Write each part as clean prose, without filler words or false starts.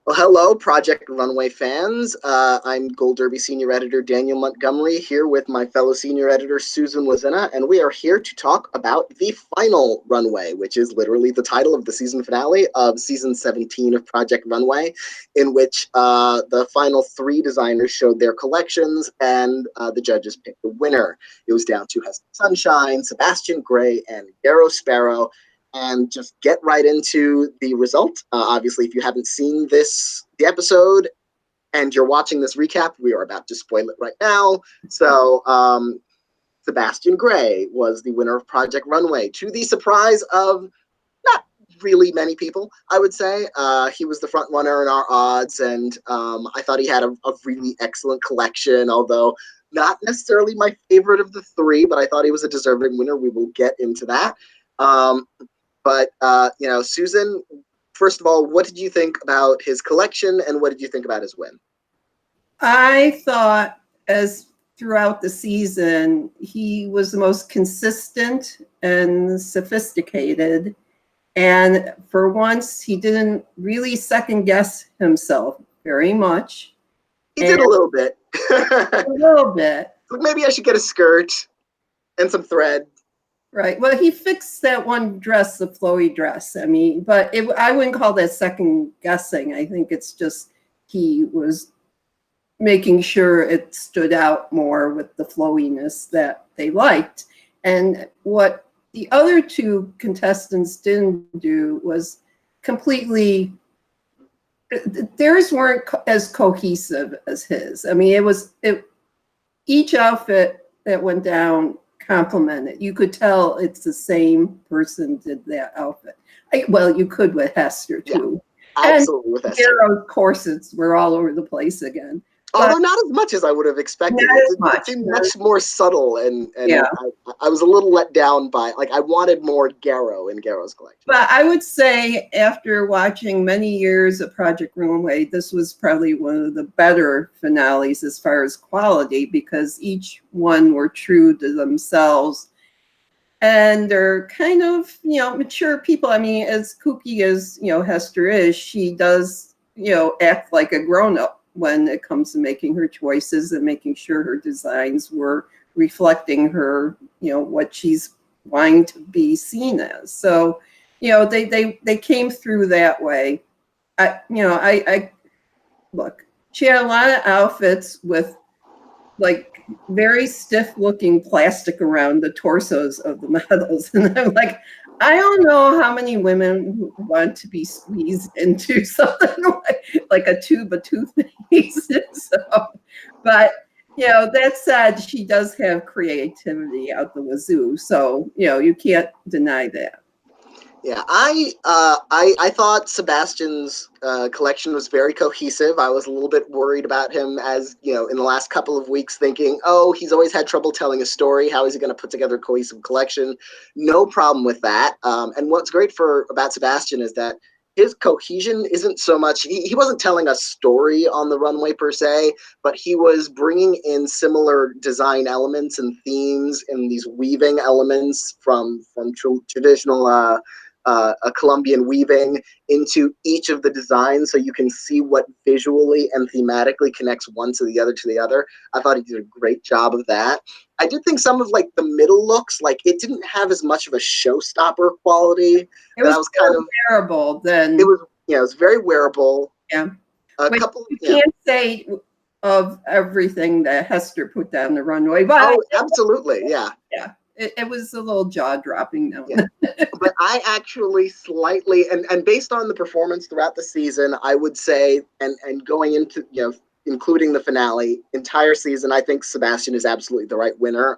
Well, hello, Project Runway fans. I'm Gold Derby Senior Editor Daniel Montgomery here with my fellow Senior Editor Susan Wloszczyna, and we are here to talk about the final runway, which is literally the title of the season finale of Season 17 of Project Runway, in which the final three designers showed their collections, and the judges picked the winner. It was down to Hester Sunshine, Sebastian Gray, and Garrow Sparrow. And just get right into the result. Obviously, if you haven't seen the episode and you're watching this recap, we are about to spoil it right now. So Sebastian Gray was the winner of Project Runway, to the surprise of not really many people, I would say. He was the front runner in our odds, and I thought he had a really excellent collection, although not necessarily my favorite of the three, but I thought he was a deserving winner. We will get into that. But, Susan, first of all, what did you think about his collection and what did you think about his win? I thought, as throughout the season, he was the most consistent and sophisticated. And for once, he didn't really second guess himself very much. He did a little bit. A little bit. Maybe I should get a skirt and some thread. Right. Well, he fixed that one dress, the flowy dress. I mean, but I wouldn't call that second guessing. I think it's just he was making sure it stood out more with the flowiness that they liked. And what the other two contestants didn't do was completely, theirs weren't as cohesive as his. I mean, each outfit that went down complimented. You could tell it's the same person did that outfit. You could with Hester too. Yeah, absolutely, and with Hester. Garrow's corsets were all over the place again. Although not as much as I would have expected. It seemed much more subtle, and yeah. I was a little let down by, I wanted more Garrow in Garrow's collection. But I would say after watching many years of Project Runway, this was probably one of the better finales as far as quality, because each one were true to themselves. And they're kind of, mature people. I mean, as kooky as, Hester is, she does, act like a grown-up when it comes to making her choices and making sure her designs were reflecting her, what she's wanting to be seen as. So, they came through that way. Look, she had a lot of outfits with very stiff looking plastic around the torsos of the models. And I'm like, I don't know how many women want to be squeezed into something like a tube of toothpaste. But that said, she does have creativity out the wazoo. So, you can't deny that. Yeah, I thought Sebastian's collection was very cohesive. I was a little bit worried about him as, in the last couple of weeks thinking, oh, he's always had trouble telling a story. How is he going to put together a cohesive collection? No problem with that. And what's great about Sebastian is that his cohesion isn't so much, he wasn't telling a story on the runway per se, but he was bringing in similar design elements and themes and these weaving elements from traditional a Colombian weaving into each of the designs, so you can see what visually and thematically connects one to the other. I thought he did a great job of that. I did think some of the middle looks, it didn't have as much of a showstopper quality. It was kind of wearable. Then it was very wearable. Yeah, you can't say of everything that Hester put down the runway, but absolutely, yeah. It was a little jaw-dropping now. Yeah. But I actually slightly, and based on the performance throughout the season, I would say, and going into, including the finale, entire season, I think Sebastian is absolutely the right winner.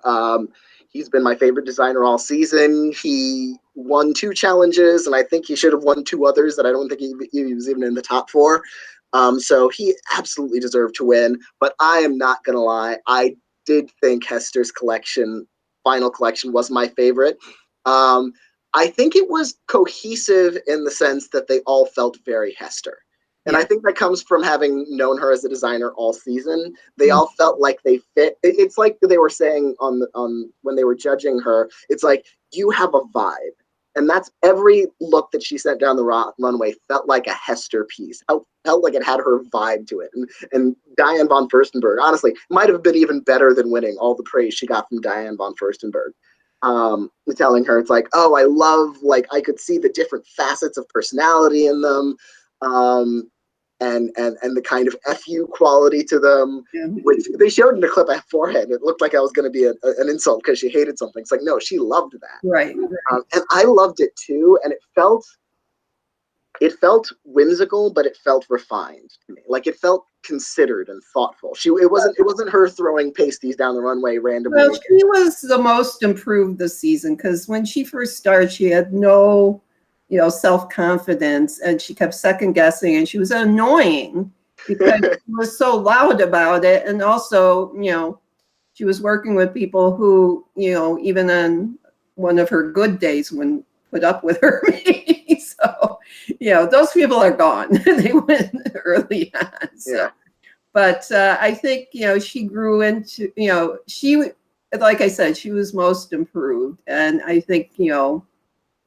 He's been my favorite designer all season. He won 2 challenges, and I think he should have won 2 others that I don't think he was even in the top 4. So he absolutely deserved to win. But I am not going to lie. I did think Hester's final collection was my favorite. I think it was cohesive in the sense that they all felt very Hester. And I think that comes from having known her as a designer all season. They all felt like they fit. It's like they were saying on when they were judging her, it's like, you have a vibe. And that's every look that she sent down the runway felt like a Hester piece. Felt like it had her vibe to it. And Diane von Furstenberg, honestly, might have been even better than winning all the praise she got from Diane von Furstenberg. Telling her, it's like, oh, I love, like, I could see the different facets of personality in them. And the kind of FU quality to them, which they showed in the clip beforehand. It looked like I was going to be an insult because she hated something. It's like, no, she loved that. Right. And I loved it too. And it felt whimsical, but it felt refined to me. Like, it felt considered and thoughtful. It wasn't her throwing pasties down the runway randomly. Well, she was the most improved this season, because when she first started, she had no self-confidence, and she kept second guessing, and she was annoying because she was so loud about it. And also, she was working with people who, even on one of her good days, wouldn't put up with her. So, those people are gone. They went early on. So. Yeah. But I think, she grew into, like I said, she was most improved. And I think,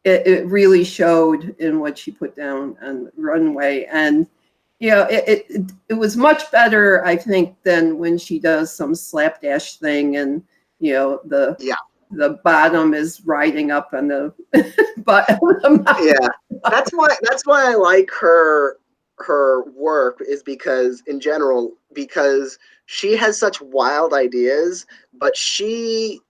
it really showed in what she put down on the runway. And, it was much better, I think, than when she does some slapdash thing and, the bottom is riding up on the bottom. Yeah, that's why I like her work, is because she has such wild ideas, but she's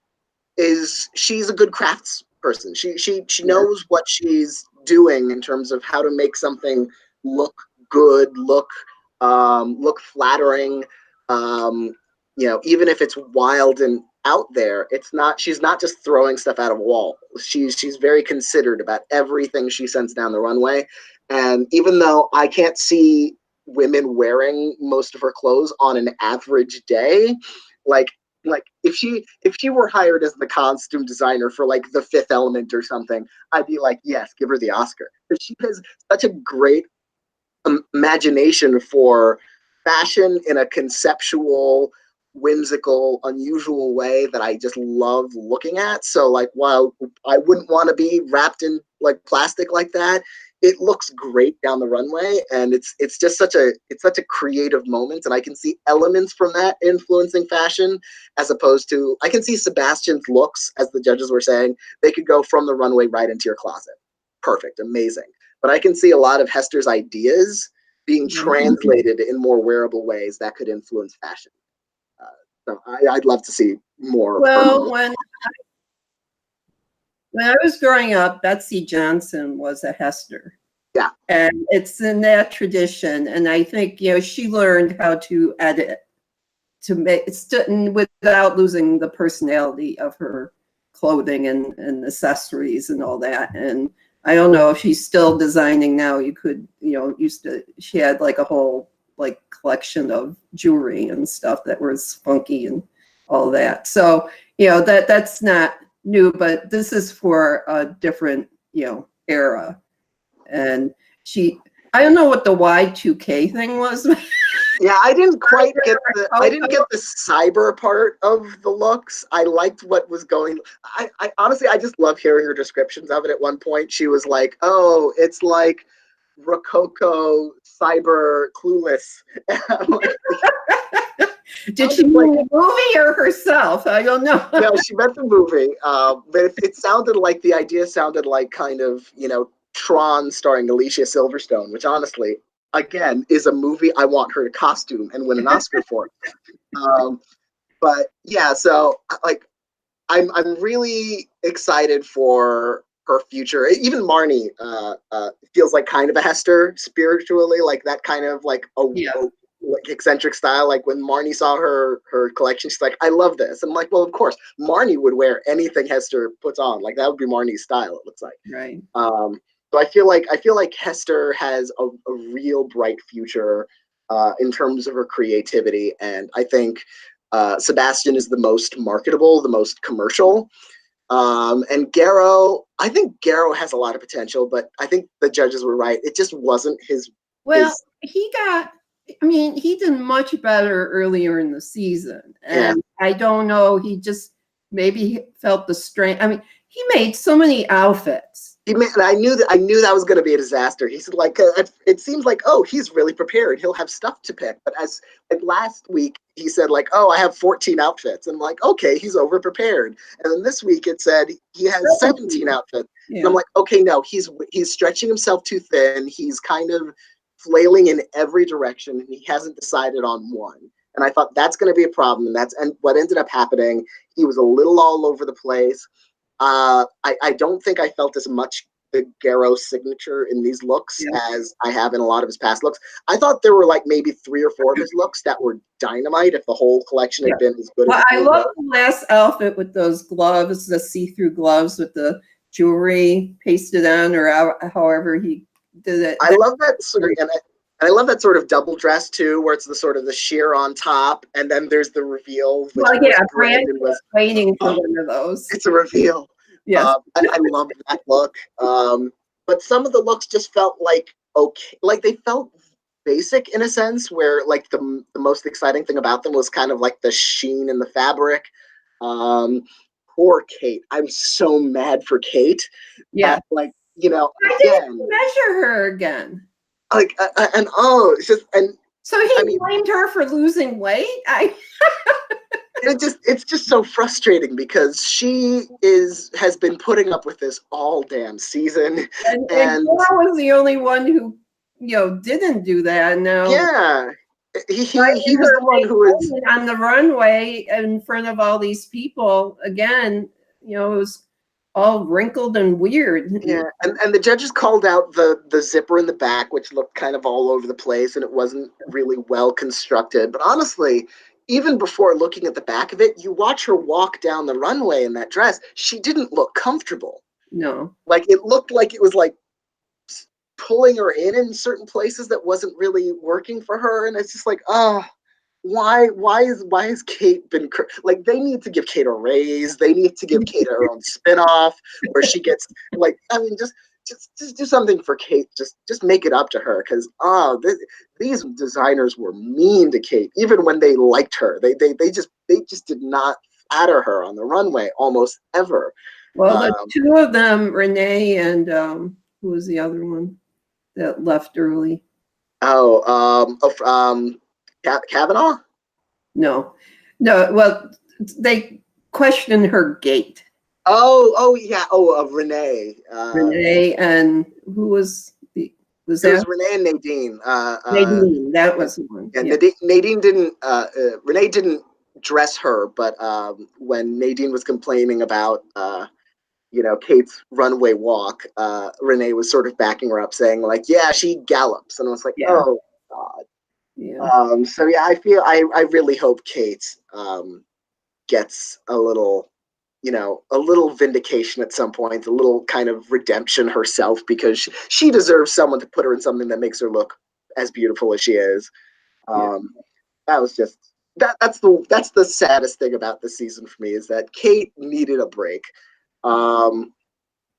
a good crafts person. She knows what she's doing in terms of how to make something look good, look flattering. Even if it's wild and out there, she's not just throwing stuff out of a wall. She's very considered about everything she sends down the runway. And even though I can't see women wearing most of her clothes on an average day, like if she were hired as the costume designer for like The Fifth Element or something, I'd be like, yes, give her the Oscar. Because she has such a great imagination for fashion in a conceptual, whimsical, unusual way that I just love looking at. So like, while I wouldn't want to be wrapped in like plastic like that, it looks great down the runway, and it's just such a creative moment, and I can see elements from that influencing fashion, as opposed to, I can see Sebastian's looks, as the judges were saying, they could go from the runway right into your closet. Perfect, amazing. But I can see a lot of Hester's ideas being translated in more wearable ways that could influence fashion. So I'd love to see more. Well, when I was growing up, Betsy Johnson was a Hester. Yeah. And it's in that tradition. And I think, she learned how to edit to make without losing the personality of her clothing and accessories and all that. And I don't know if she's still designing now. You could, she had like a whole like collection of jewelry and stuff that was funky and all that. So, that's not new, but this is for a different, era. And I don't know what the Y2K thing was. Yeah, I didn't quite get the cyber part of the looks. I liked what was going. I honestly, I just love hearing her descriptions of it. At one point, she was like, "Oh, it's like Rococo cyber Clueless." Did she mean the movie or herself? I don't know. No, she meant the movie. But it sounded like, the idea sounded like kind of, Tron starring Alicia Silverstone, which honestly, again, is a movie I want her to costume and win an Oscar for. But yeah, so like, I'm really excited for her future. Even Marnie feels like kind of a Hester spiritually, like that kind of like like eccentric style. Like when Marnie saw her collection, she's like, I love this. I'm like, well, of course, Marnie would wear anything Hester puts on. Like that would be Marnie's style, it looks like. Right. So I feel like Hester has a real bright future in terms of her creativity. And I think Sebastian is the most marketable, the most commercial. And Garrow, I think Garrow has a lot of potential, but I think the judges were right. It just wasn't his. Well, he did much better earlier in the season. And I don't know, he just maybe felt the strain. I mean, he made so many outfits And I knew that was going to be a disaster. He said, like, it seems like, oh, he's really prepared. He'll have stuff to pick. But as like last week, he said, like, oh, I have 14 outfits. And I'm like, okay, he's over prepared. And then this week it said he has 17 outfits. Yeah. And I'm like, okay, no, he's stretching himself too thin. He's kind of flailing in every direction, and he hasn't decided on one. And I thought that's going to be a problem. And what ended up happening. He was a little all over the place. I don't think I felt as much the Garrow signature in these looks as I have in a lot of his past looks. I thought there were like maybe 3 or 4 of his looks that were dynamite if the whole collection had been as good as I love the last outfit with those gloves, the see-through gloves with the jewelry pasted on, or however he did it. I love that sort of, and I love that sort of double dress too, where it's the sort of the sheer on top, and then there's the reveal. Well, Brandon was waiting for one of those. It's a reveal. Yes, I love that look. But some of the looks just felt like okay, like they felt basic in a sense, where like the most exciting thing about them was kind of like the sheen in the fabric. Poor Kate. I'm so mad for Kate. Yeah, like you know, I didn't measure her again. Like it's just so he blamed her for losing weight. It's just so frustrating because she has been putting up with this all damn season, and Laura was the only one who didn't do that. No, yeah, he was the one who was on the runway in front of all these people again. It was all wrinkled and weird. Yeah, and the judges called out the zipper in the back, which looked kind of all over the place, and it wasn't really well constructed. But honestly, even before looking at the back of it, you watch her walk down the runway in that dress. She didn't look comfortable. No. Like, it looked like it was like pulling her in certain places that wasn't really working for her. And it's just like, why has Kate been like, they need to give Kate a raise. They need to give Kate her own spinoff where she gets like, I mean, just do something for Kate. Just make it up to her, because these designers were mean to Kate, even when they liked her. They just did not flatter her on the runway almost ever. Well, the 2 of them, Renee and who was the other one that left early? Kavanaugh? No. Well, they questioned her gait. Renee. Renee, and who was that? It was Renee and Nadine. Nadine, that was the one. Yeah. Nadine didn't. Renee didn't dress her, but when Nadine was complaining about Kate's runway walk, Renee was sort of backing her up, saying like, yeah, she gallops, and I was like, oh God. Yeah. So yeah, I really hope Kate gets a little vindication at some point, a little kind of redemption herself, because she deserves someone to put her in something that makes her look as beautiful as she is. That was just that's the saddest thing about this season for me, is that Kate needed a break.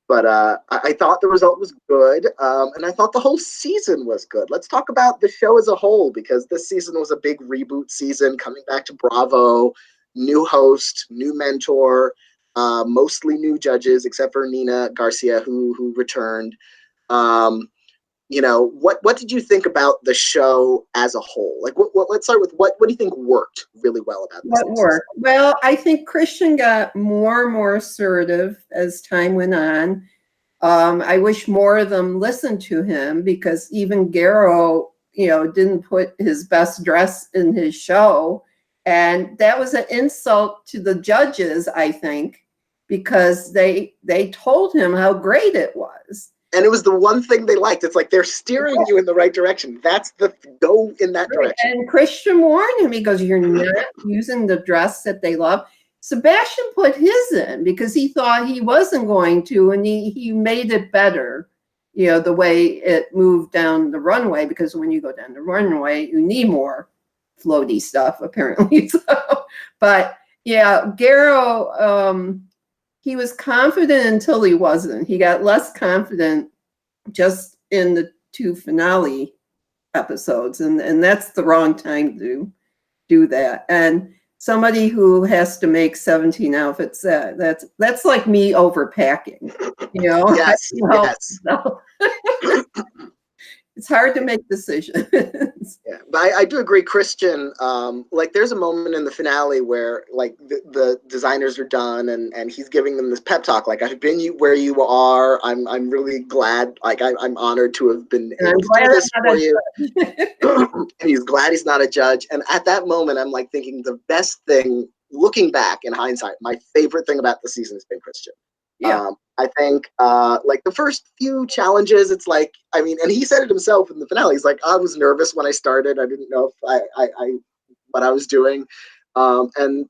But I thought the result was good, and I thought the whole season was good. Let's talk about the show as a whole, because this season was a big reboot season, coming back to Bravo, new host, new mentor, mostly new judges, except for Nina Garcia, who returned. What did you think about the show as a whole? Like, let's start with what do you think worked really well about this? What worked? Well, I think Christian got more and more assertive as time went on. I wish more of them listened to him, because even Garrow, didn't put his best dress in his show. And that was an insult to the judges, I think, because they told him how great it was. And it was the one thing they liked. It's like they're steering you in the right direction. That's go in that direction. And Christian warned him. He goes, you're not using the dress that they love. Sebastian put his in because he thought he wasn't going to, and he made it better, the way it moved down the runway, because when you go down the runway, you need more floaty stuff, apparently. But yeah, Garrow, he was confident until he wasn't. He got less confident just in the 2 finale episodes, and that's the wrong time to do that. And somebody who has to make 17 outfits, that's like me overpacking, you know? Yes, yes. So, it's hard to make decisions. Yeah, but I do agree, Christian. Like, there's a moment in the finale where, like, the designers are done, and he's giving them this pep talk. Like, I've been where you are. I'm really glad. Like, I'm honored to have been able to do this for you. And he's glad he's not a judge. And at that moment, I'm like thinking the best thing, looking back in hindsight, my favorite thing about the season has been Christian. Yeah. I think like the first few challenges, it's like, I mean, and he said it himself in the finale. He's like, I was nervous when I started. I didn't know if I what I was doing. And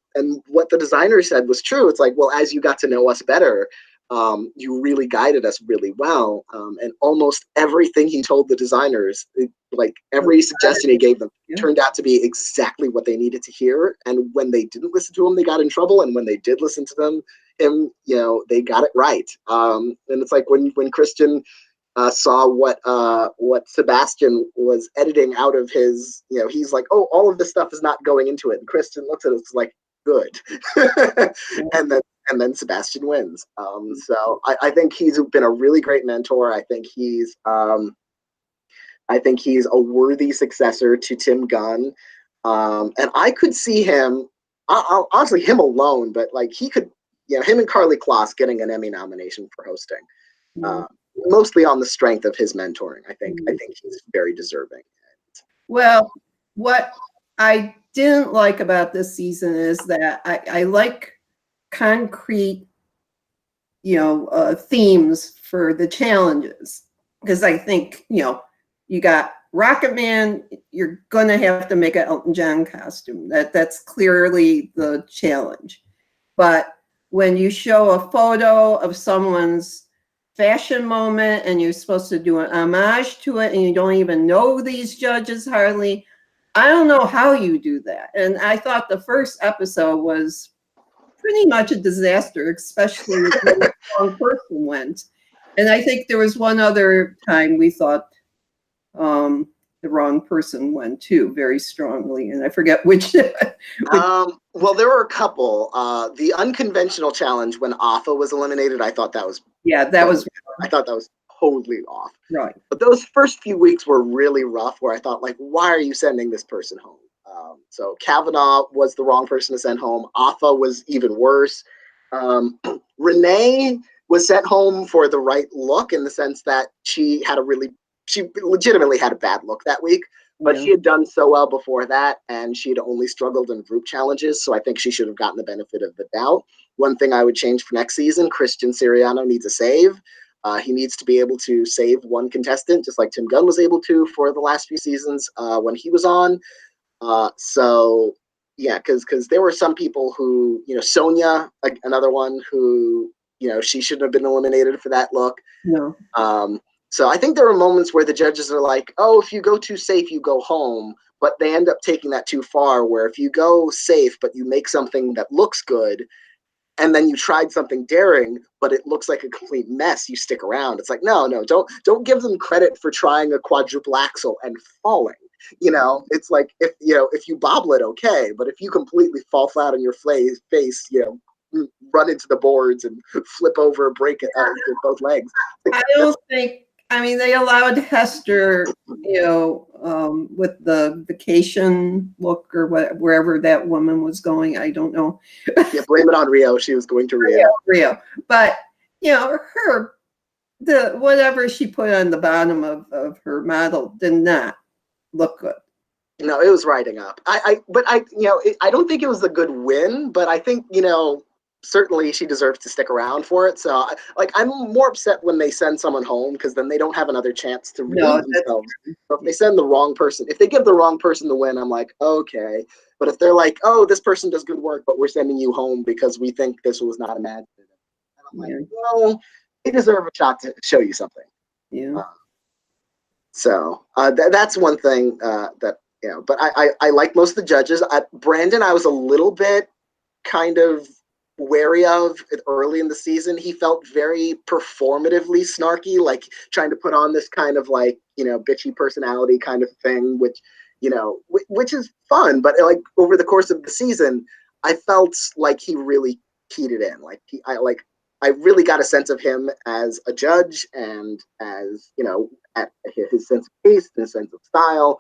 what the designer said was true. It's like, well, as you got to know us better, you really guided us really well. And almost everything he told the designers, like every suggestion he gave them, turned out to be exactly what they needed to hear. And when they didn't listen to him, they got in trouble. And when they did listen to them, you know, they got it right. And it's like when Christian saw what Sebastian was editing out of his, you know, he's like, oh, all of this stuff is not going into it. And Christian looks at it, it's like, good. and then Sebastian wins. So I think he's been a really great mentor. I think he's a worthy successor to Tim Gunn. And I could see him, honestly, him alone, but like he could, you know, him and Carly Kloss getting an Emmy nomination for hosting, mostly on the strength of his mentoring. I think he's very deserving. Well, what I didn't like about this season is that I like concrete, you know, themes for the challenges, because I think, you know, you got Rocket Man, you're gonna have to make an Elton John costume. That's clearly the challenge. But when you show a photo of someone's fashion moment and you're supposed to do an homage to it and you don't even know these judges hardly, I don't know how you do that. And I thought the first episode was pretty much a disaster, especially when the wrong person went. And I think there was one other time we thought the wrong person went too, very strongly, and I forget which. Well, there were a couple. The unconventional challenge when Afa was eliminated, I thought that was I thought that was totally off. Right. But those first few weeks were really rough, where I thought, like, why are you sending this person home? So Kavanaugh was the wrong person to send home. Afa was even worse. Renee was sent home for the right look, in the sense that she legitimately had a bad look that week, but she had done so well before that, and she had only struggled in group challenges, so I think she should have gotten the benefit of the doubt. One thing I would change for next season, Christian Siriano needs a save. He needs to be able to save one contestant, just like Tim Gunn was able to for the last few seasons when he was on. So yeah, because there were some people who, you know, Sonia, like another one who, you know, she shouldn't have been eliminated for that look. No. So I think there are moments where the judges are like, oh, if you go too safe, you go home. But they end up taking that too far, where if you go safe, but you make something that looks good, and then you tried something daring, but it looks like a complete mess, you stick around. It's like, no, don't give them credit for trying a quadruple axel and falling. You know, it's like, if you bobble it, okay, but if you completely fall flat on your face, you know, run into the boards and flip over, break it with both legs. I don't think. I mean, they allowed Hester, you know, with the vacation look or wherever that woman was going. I don't know. Yeah, blame it on Rio. She was going to Rio. But, you know, the whatever she put on the bottom of her model did not look good. No, it was riding up. I don't think it was a good win, but I think, you know, certainly she deserves to stick around for it. So, I'm more upset when they send someone home, because then they don't have another chance to redeem themselves. So if they send the wrong person, if they give the wrong person the win, I'm like, okay. But if they're like, oh, this person does good work, but we're sending you home because we think this was not imaginative, and I'm like, well, they deserve a shot to show you something. Yeah. So that's one thing that, you know. But I like most of the judges. Brandon, I was a little bit kind of wary of it early in the season. He felt very performatively snarky, like trying to put on this kind of, like, you know, bitchy personality kind of thing, which, you know, which is fun. But like over the course of the season, I felt like he really keyed it in. I really got a sense of him as a judge and as, at his sense of taste and his sense of style.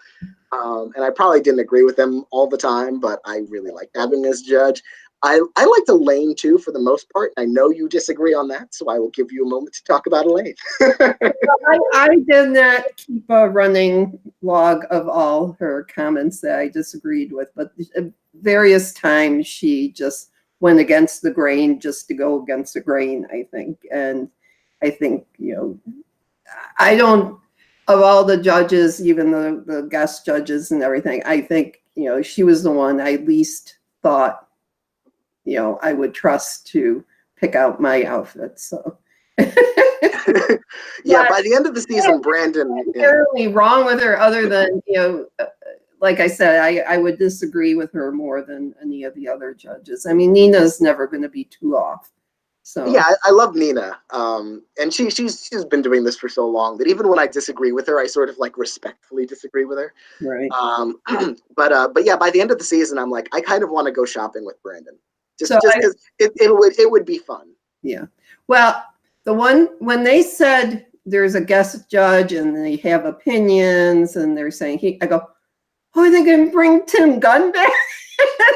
And I probably didn't agree with him all the time, but I really liked having him as judge. I liked Elaine too, for the most part. I know you disagree on that, so I will give you a moment to talk about Elaine. I did not keep a running log of all her comments that I disagreed with, but various times she just went against the grain just to go against the grain, I think. And I think, I don't, of all the judges, even the guest judges and everything, I think, she was the one I least thought, I would trust to pick out my outfit. So yeah, by the end of the season, Brandon. Apparently wrong with her, other than, like I said, I would disagree with her more than any of the other judges. I mean, Nina's never going to be too off. So yeah, I love Nina, and she's been doing this for so long that even when I disagree with her, I sort of like respectfully disagree with her. Right. But yeah, by the end of the season, I'm like, I kind of want to go shopping with Brandon, just because it would be fun. Yeah. Well, the one when they said there's a guest judge and they have opinions and they're saying I go, oh, are they going to bring Tim Gunn back?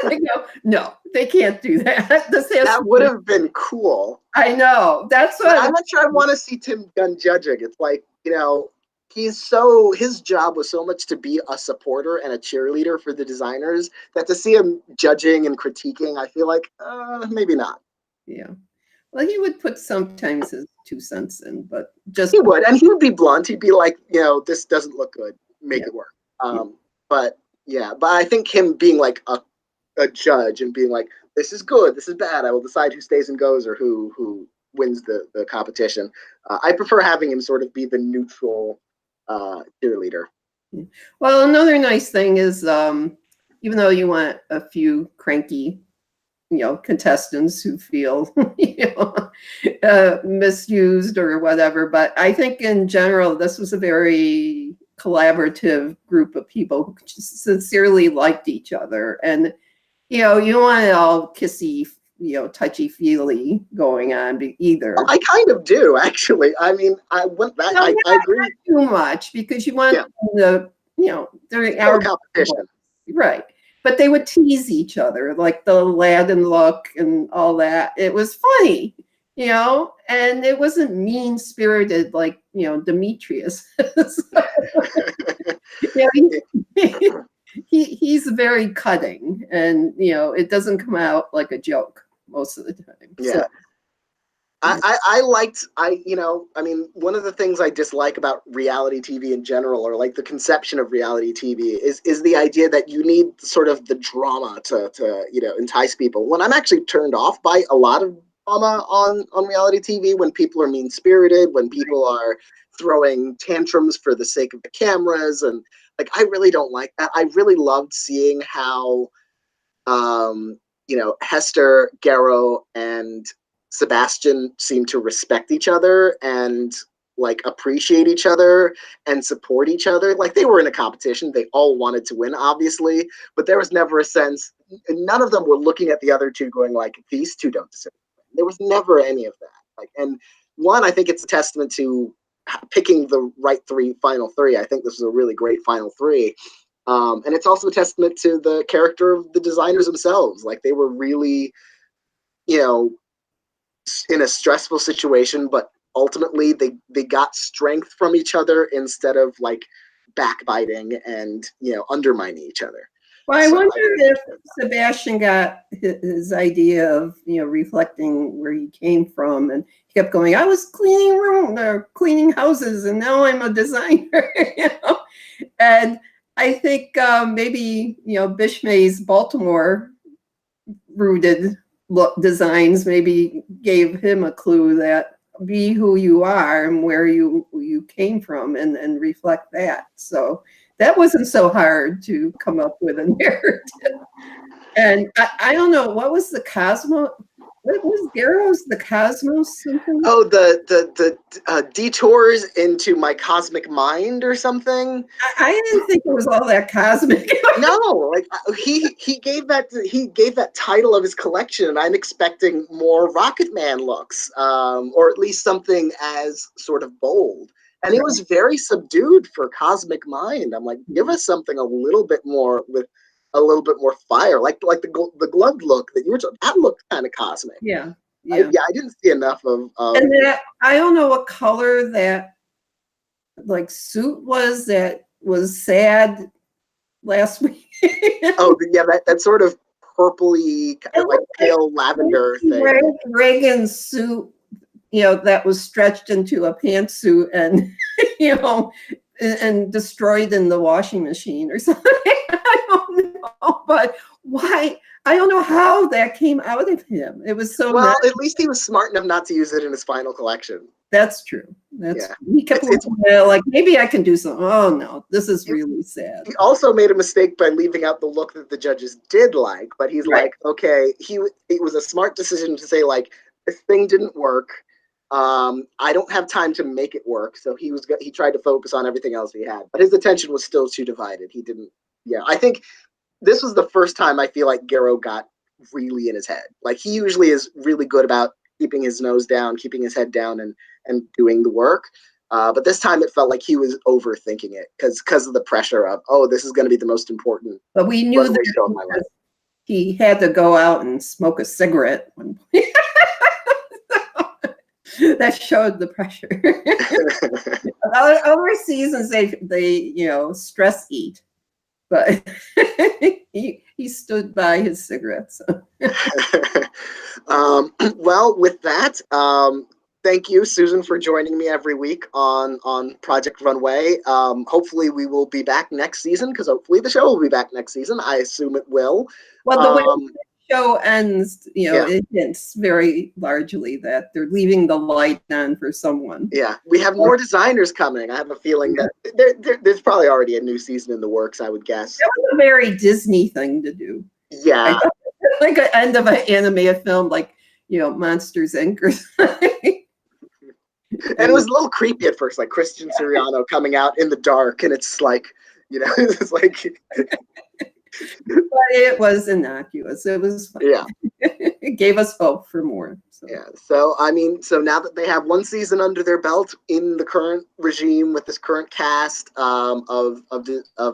I go, no, they can't do that. That would have been cool. I know. That's what I'm not sure I want to see Tim Gunn judging. It's like, his job was so much to be a supporter and a cheerleader for the designers that to see him judging and critiquing, I feel like maybe not. Yeah. Well, he would put sometimes his 2 cents in, but he would, and he would be blunt. He'd be like, this doesn't look good. Make it work. But I think him being like a judge and being like, this is good, this is bad, I will decide who stays and goes or who wins the competition. I prefer having him sort of be the neutral cheerleader. Well, another nice thing is, even though you want a few cranky, contestants who feel, misused or whatever, but I think in general, this was a very collaborative group of people who just sincerely liked each other. And, you don't want it all kissy, touchy-feely going on either. I kind of do, actually. I mean, I agree. Not too much, because you want during our competition. Right. But they would tease each other, like the Aladdin look and all that. It was funny, and it wasn't mean-spirited like, Demetrius. He's very cutting, and, it doesn't come out like a joke most of the time. Yeah. So. One of the things I dislike about reality TV in general, or like the conception of reality TV, is the idea that you need sort of the drama to entice people. When I'm actually turned off by a lot of drama on reality TV, when people are mean-spirited, when people are throwing tantrums for the sake of the cameras, and like, I really don't like that. I really loved seeing how Hester, Garrow, and Sebastian seem to respect each other and like appreciate each other and support each other. Like, they were in a competition. They all wanted to win, obviously, but there was never a sense, none of them were looking at the other two going like, these two don't deserve it. There was never any of that. Like, and one, I think it's a testament to picking the right final three. I think this was a really great final three. And it's also a testament to the character of the designers themselves. Like, they were really, in a stressful situation, but ultimately they got strength from each other instead of like backbiting and undermining each other. Well, I wonder if Sebastian got his idea of reflecting where he came from, and he kept going, I was cleaning houses, and now I'm a designer. And I think maybe Bishmay's Baltimore rooted designs maybe gave him a clue that be who you are and where you came from, and reflect that. So that wasn't so hard to come up with a narrative. And I don't know, what was the Cosmo? What was Garrow's the Cosmos something? Oh, the detours into my cosmic mind or something. I didn't think it was all that cosmic. No, like he gave that title of his collection, and I'm expecting more Rocket Man looks, or at least something as sort of bold. And it was very subdued for Cosmic Mind. I'm like, give us something a little bit more with a little bit more fire, like the gloved look that you were talking. That looked kind of cosmic. Yeah, I didn't see enough of. And that, I don't know what color that like suit was that was sad last week. Oh yeah, that sort of purpley, like pale lavender thing. Reagan's suit, that was stretched into a pantsuit and and destroyed in the washing machine or something. I don't know, but why? I don't know how that came out of him. It was so well. At least he was smart enough not to use it in his final collection. That's true. He kept like, maybe I can do something. Oh no, this is really sad. He also made a mistake by leaving out the look that the judges did like, but he's like, okay, it was a smart decision to say, like, this thing didn't work. I don't have time to make it work. So he tried to focus on everything else he had, but his attention was still too divided. He didn't. Yeah, I think this was the first time I feel like Garrow got really in his head. Like, he usually is really good about keeping his nose down, keeping his head down, and doing the work. But this time it felt like he was overthinking it because of the pressure of, oh, this is going to be the most important. But we knew that he had to go out and smoke a cigarette. That showed the pressure. Other seasons they stress eat, but he stood by his cigarettes. Well, with that, thank you, Susan, for joining me every week on Project Runway. Hopefully we will be back next season, because hopefully the show will be back next season. I assume it will. Well, the way the show ends, it hints very largely that they're leaving the light on for someone. Yeah, we have more designers coming. I have a feeling that there's probably already a new season in the works, I would guess. That was a very Disney thing to do. Yeah. Like an end of an animated film, like, Monsters, Inc. or something. And it was a little creepy at first, like Christian Siriano coming out in the dark, and it's like, it's like. But it was innocuous. It was fun. Yeah. It gave us hope for more. So. Yeah. So now that they have one season under their belt in the current regime with this current cast of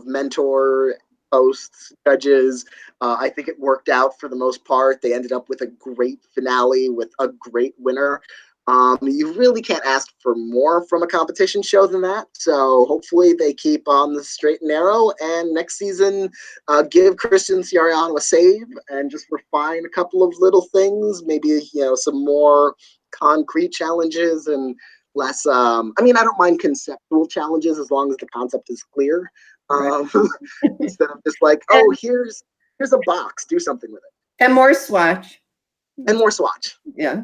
mentor hosts, judges, I think it worked out for the most part. They ended up with a great finale with a great winner. You really can't ask for more from a competition show than that. So hopefully they keep on the straight and narrow, and next season give Christian Siriano a save and just refine a couple of little things, maybe some more concrete challenges and less. I don't mind conceptual challenges as long as the concept is clear. Instead of just like, oh, here's a box, do something with it. And more swatch. Yeah.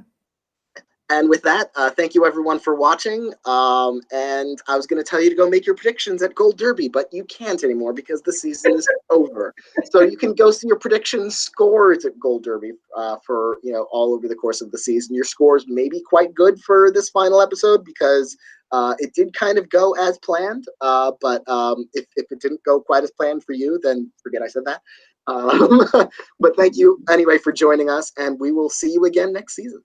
And with that, thank you everyone for watching. And I was going to tell you to go make your predictions at Gold Derby, but you can't anymore because the season is over. So you can go see your prediction scores at Gold Derby for all over the course of the season. Your scores may be quite good for this final episode because it did kind of go as planned. But if it didn't go quite as planned for you, then forget I said that. But thank you anyway for joining us, and we will see you again next season.